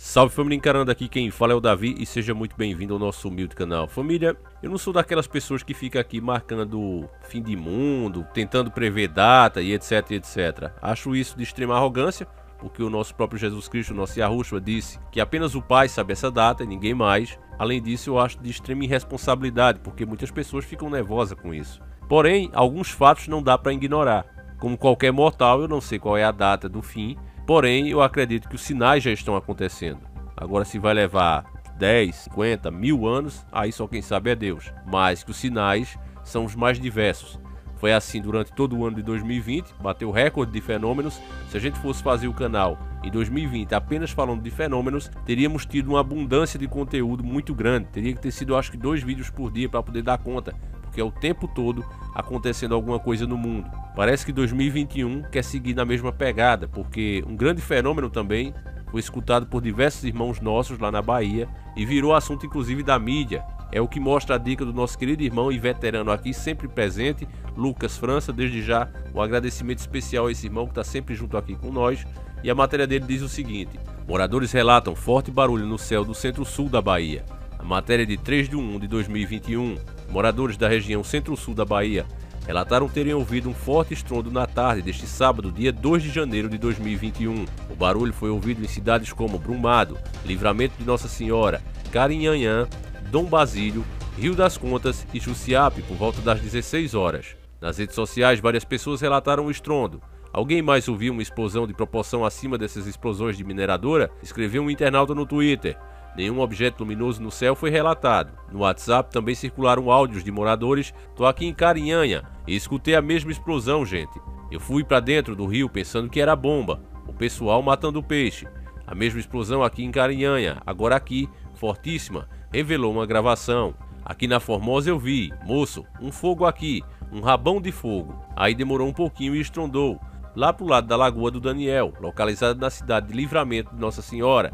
Salve família, encarando aqui quem fala é o Davi e seja muito bem-vindo ao nosso humilde canal. Família, eu não sou daquelas pessoas que ficam aqui marcando fim de mundo, tentando prever data e etc, etc. Acho isso de extrema arrogância, porque o nosso próprio Jesus Cristo, nosso Yahushua, disse que apenas o Pai sabe essa data e ninguém mais. Além disso, eu acho de extrema irresponsabilidade, porque muitas pessoas ficam nervosas com isso. Porém, alguns fatos não dá para ignorar. Como qualquer mortal, eu não sei qual é a data do fim, porém, eu acredito que os sinais já estão acontecendo. Agora, se vai levar 10, 50, 1000 anos, aí só quem sabe é Deus. Mas que os sinais são os mais diversos. Foi assim durante todo o ano de 2020, bateu recorde de fenômenos. Se a gente fosse fazer o canal em 2020 apenas falando de fenômenos, teríamos tido uma abundância de conteúdo muito grande. Teria que ter sido, acho que, 2 vídeos por dia para poder dar conta, porque é o tempo todo acontecendo alguma coisa no mundo. Parece que 2021 quer seguir na mesma pegada, porque um grande fenômeno também foi escutado por diversos irmãos nossos lá na Bahia e virou assunto inclusive da mídia. É o que mostra a dica do nosso querido irmão e veterano aqui, sempre presente, Lucas França. Desde já, um agradecimento especial a esse irmão que está sempre junto aqui com nós. E a matéria dele diz o seguinte: moradores relatam forte barulho no céu do centro-sul da Bahia. A matéria é de 3 de 1 de 2021. Moradores da região centro-sul da Bahia relataram terem ouvido um forte estrondo na tarde deste sábado, dia 2 de janeiro de 2021. O barulho foi ouvido em cidades como Brumado, Livramento de Nossa Senhora, Carinhanhã, Dom Basílio, Rio das Contas e Jussiape por volta das 16 horas. Nas redes sociais, várias pessoas relataram o estrondo. Alguém mais ouviu uma explosão de proporção acima dessas explosões de mineradora? Escreveu um internauta no Twitter. Nenhum objeto luminoso no céu foi relatado. No WhatsApp também circularam áudios de moradores: "Tô aqui em Carinhanha e escutei a mesma explosão, gente. Eu fui para dentro do rio pensando que era bomba. O pessoal matando peixe. A mesma explosão aqui em Carinhanha, agora aqui, fortíssima", revelou uma gravação. "Aqui na Formosa eu vi, moço, um fogo aqui, um rabão de fogo. Aí demorou um pouquinho e estrondou. Lá pro lado da Lagoa do Daniel, localizada na cidade de Livramento de Nossa Senhora.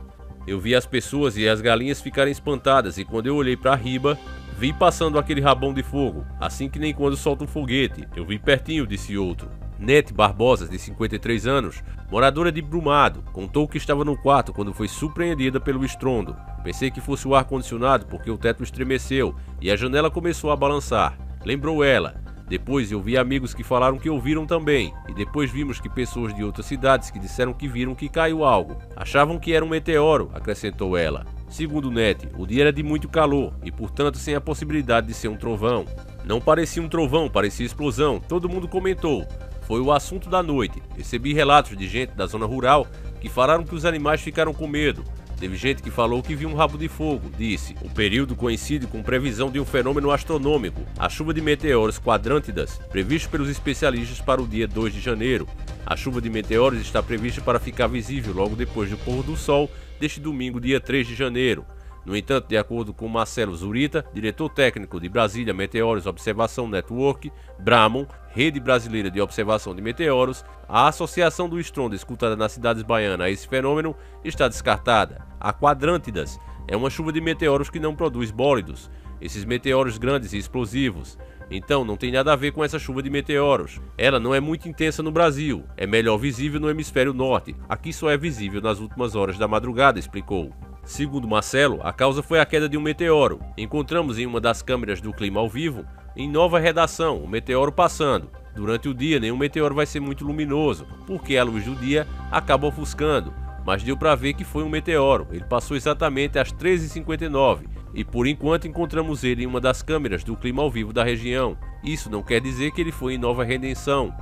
Eu vi as pessoas e as galinhas ficarem espantadas e quando eu olhei para riba, vi passando aquele rabão de fogo, assim que nem quando solta um foguete. Eu vi pertinho", disse outro. Nete Barbosa, de 53 anos, moradora de Brumado, contou que estava no quarto quando foi surpreendida pelo estrondo. "Pensei que fosse o ar-condicionado porque o teto estremeceu e a janela começou a balançar", lembrou ela. "Depois eu vi amigos que falaram que ouviram também, e depois vimos que pessoas de outras cidades que disseram que viram que caiu algo. Achavam que era um meteoro", acrescentou ela. Segundo Nete, o dia era de muito calor e, portanto, sem a possibilidade de ser um trovão. "Não parecia um trovão, parecia explosão, todo mundo comentou. Foi o assunto da noite. Recebi relatos de gente da zona rural que falaram que os animais ficaram com medo. Teve gente que falou que viu um rabo de fogo", disse. O período coincide com previsão de um fenômeno astronômico, a chuva de meteoros quadrântidas, previsto pelos especialistas para o dia 2 de janeiro. A chuva de meteoros está prevista para ficar visível logo depois do pôr do sol deste domingo, dia 3 de janeiro. No entanto, de acordo com Marcelo Zurita, diretor técnico de Brasília Meteoros Observação Network, Bramon, Rede Brasileira de Observação de Meteoros, a associação do estrondo escutada nas cidades baianas a esse fenômeno está descartada. A quadrântidas é uma chuva de meteoros que não produz bólidos, esses meteoros grandes e explosivos. Então não tem nada a ver com essa chuva de meteoros. Ela não é muito intensa no Brasil, é melhor visível no hemisfério norte. Aqui só é visível nas últimas horas da madrugada", explicou. Segundo Marcelo, a causa foi a queda de um meteoro. "Encontramos em uma das câmeras do clima ao vivo, em Nova Redação, o meteoro passando. Durante o dia, nenhum meteoro vai ser muito luminoso, porque a luz do dia acaba ofuscando, mas deu para ver que foi um meteoro. Ele passou exatamente às 13h59 e por enquanto encontramos ele em uma das câmeras do clima ao vivo da região. Isso não quer dizer que ele foi em Nova Redenção.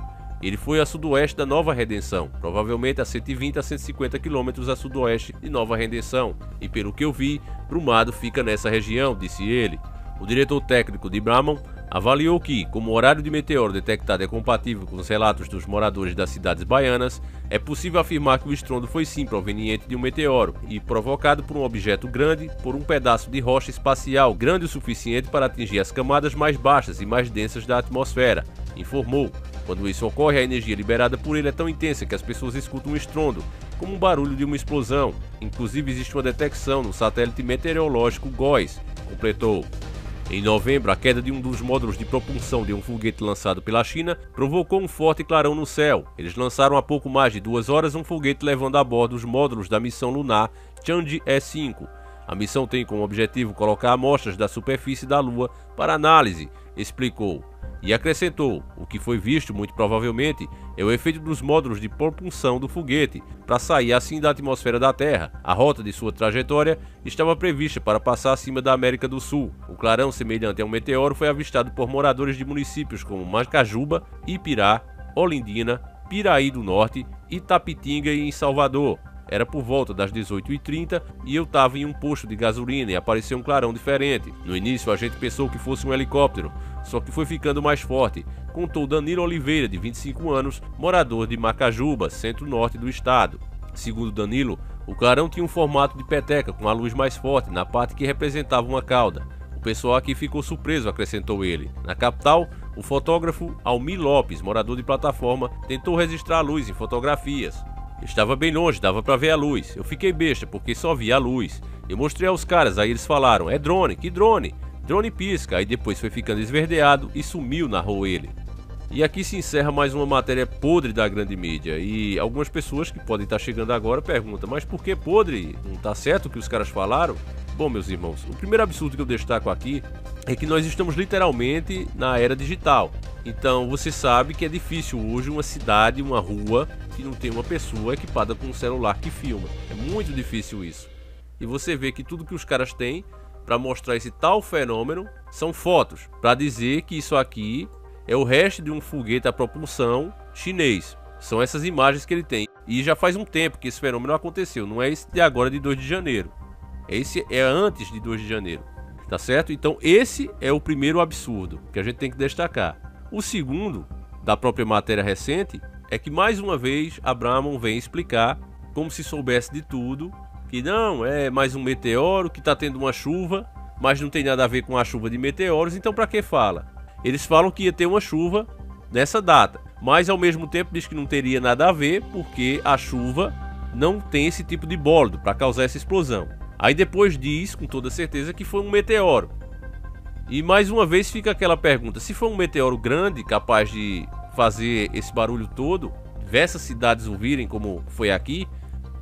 Ele foi a sudoeste da Nova Redenção, provavelmente a 120 a 150 quilômetros a sudoeste de Nova Redenção. E pelo que eu vi, Brumado fica nessa região", disse ele. O diretor técnico de Bramon avaliou que, como o horário de meteoro detectado é compatível com os relatos dos moradores das cidades baianas, é possível afirmar que o estrondo foi sim proveniente de um meteoro e provocado por um objeto grande, por um pedaço de rocha espacial grande o suficiente para atingir as camadas mais baixas e mais densas da atmosfera, informou. Quando isso ocorre, a energia liberada por ele é tão intensa que as pessoas escutam um estrondo, como um barulho de uma explosão. Inclusive existe uma detecção no satélite meteorológico GOES, completou. Em novembro, a queda de um dos módulos de propulsão de um foguete lançado pela China provocou um forte clarão no céu. Eles lançaram há pouco mais de 2 horas um foguete levando a bordo os módulos da missão lunar Chang'e-5. A missão tem como objetivo colocar amostras da superfície da Lua para análise, explicou. E acrescentou, o que foi visto muito provavelmente é o efeito dos módulos de propulsão do foguete para sair assim da atmosfera da Terra. A rota de sua trajetória estava prevista para passar acima da América do Sul. O clarão semelhante a um meteoro foi avistado por moradores de municípios como Macajuba, Ipirá, Olindina, Piraí do Norte, Itapitinga e em Salvador. Era por volta das 18h30 e eu estava em um posto de gasolina e apareceu um clarão diferente. No início a gente pensou que fosse um helicóptero, só que foi ficando mais forte, contou Danilo Oliveira, de 25 anos, morador de Macajuba, centro-norte do estado. Segundo Danilo, o clarão tinha um formato de peteca com a luz mais forte na parte que representava uma cauda. O pessoal aqui ficou surpreso, acrescentou ele. Na capital, o fotógrafo Almir Lopes, morador de plataforma, tentou registrar a luz em fotografias. Estava bem longe, dava pra ver a luz. Eu fiquei besta porque só via a luz. Eu mostrei aos caras, aí eles falaram, é drone, que drone? Drone pisca, aí depois foi ficando esverdeado e sumiu, narrou ele. E aqui se encerra mais uma matéria podre da grande mídia. E algumas pessoas que podem estar chegando agora perguntam, mas por que podre? Não tá certo o que os caras falaram? Bom, meus irmãos, o primeiro absurdo que eu destaco aqui é que nós estamos literalmente na era digital. Então você sabe que é difícil hoje uma cidade, uma rua, que não tem uma pessoa equipada com um celular que filma. É muito difícil isso. E você vê que tudo que os caras têm para mostrar esse tal fenômeno são fotos, para dizer que isso aqui é o resto de um foguete a propulsão chinês. São essas imagens que ele tem. E já faz um tempo que esse fenômeno aconteceu, não é esse de agora de 2 de janeiro. Esse é antes de 2 de janeiro, tá certo? Então esse é o primeiro absurdo que a gente tem que destacar. O segundo, da própria matéria recente, é que mais uma vez Abrahamson vem explicar, como se soubesse de tudo, que não, é mais um meteoro, que está tendo uma chuva, mas não tem nada a ver com a chuva de meteoros, então para que fala? Eles falam que ia ter uma chuva nessa data, mas ao mesmo tempo diz que não teria nada a ver, porque a chuva não tem esse tipo de bólido para causar essa explosão. Aí depois diz, com toda certeza, que foi um meteoro. E mais uma vez fica aquela pergunta, se for um meteoro grande, capaz de fazer esse barulho todo, diversas cidades ouvirem como foi aqui,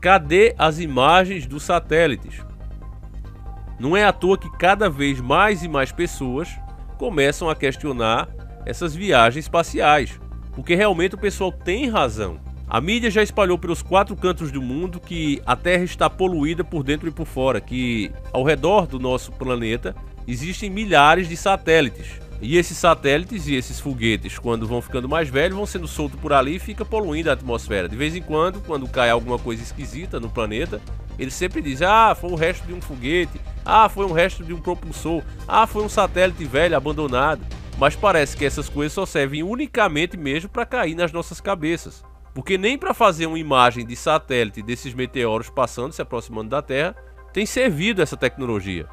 cadê as imagens dos satélites? Não é à toa que cada vez mais e mais pessoas começam a questionar essas viagens espaciais, porque realmente o pessoal tem razão. A mídia já espalhou pelos 4 cantos do mundo que a Terra está poluída por dentro e por fora, que ao redor do nosso planeta existem milhares de satélites. E esses satélites e esses foguetes, quando vão ficando mais velhos, vão sendo soltos por ali e fica poluindo a atmosfera. De vez em quando cai alguma coisa esquisita no planeta, eles sempre dizem, ah, foi o resto de um foguete, ah, foi um resto de um propulsor, ah, foi um satélite velho abandonado. Mas parece que essas coisas só servem unicamente mesmo para cair nas nossas cabeças. Porque nem para fazer uma imagem de satélite desses meteoros passando, se aproximando da Terra, tem servido essa tecnologia.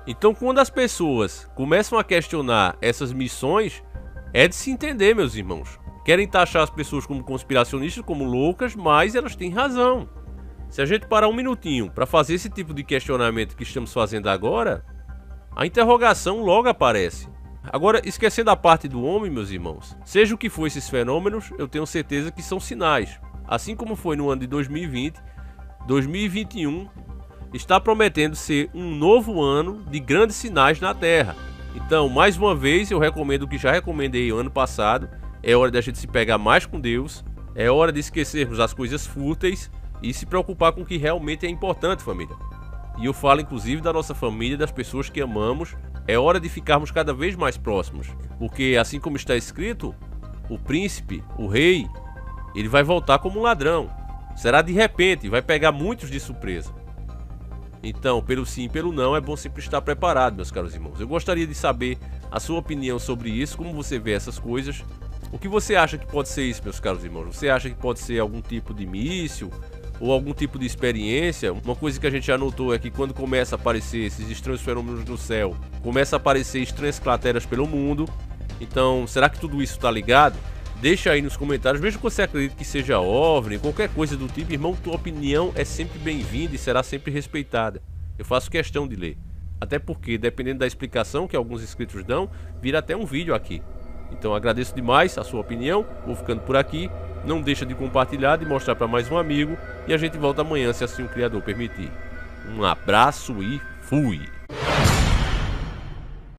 Então, quando as pessoas começam a questionar essas missões, é de se entender, meus irmãos. Querem taxar as pessoas como conspiracionistas, como loucas, mas elas têm razão. Se a gente parar um minutinho para fazer esse tipo de questionamento que estamos fazendo agora, a interrogação logo aparece. Agora, esquecendo a parte do homem, meus irmãos, seja o que for esses fenômenos, eu tenho certeza que são sinais. Assim como foi no ano de 2020, 2021 está prometendo ser um novo ano de grandes sinais na Terra. Então, mais uma vez, eu recomendo o que já recomendei ano passado. É hora da gente se pegar mais com Deus, é hora de esquecermos as coisas fúteis e se preocupar com o que realmente é importante, família. E eu falo inclusive da nossa família, das pessoas que amamos. É hora de ficarmos cada vez mais próximos, porque assim como está escrito, o príncipe, o rei, ele vai voltar como um ladrão. Será de repente, vai pegar muitos de surpresa. Então, pelo sim e pelo não, é bom sempre estar preparado, meus caros irmãos. Eu gostaria de saber a sua opinião sobre isso, como você vê essas coisas. O que você acha que pode ser isso, meus caros irmãos? Você acha que pode ser algum tipo de míssil ou algum tipo de experiência? Uma coisa que a gente já notou é que quando começa a aparecer esses estranhos fenômenos no céu, começa a aparecer estranhas crateras pelo mundo. Então, será que tudo isso está ligado? Deixa aí nos comentários, mesmo que você acredite que seja OVNI, qualquer coisa do tipo, irmão, tua opinião é sempre bem-vinda e será sempre respeitada. Eu faço questão de ler. Até porque, dependendo da explicação que alguns inscritos dão, vira até um vídeo aqui. Então agradeço demais a sua opinião, vou ficando por aqui. Não deixa de compartilhar, de mostrar para mais um amigo. E a gente volta amanhã, se assim o criador permitir. Um abraço e fui!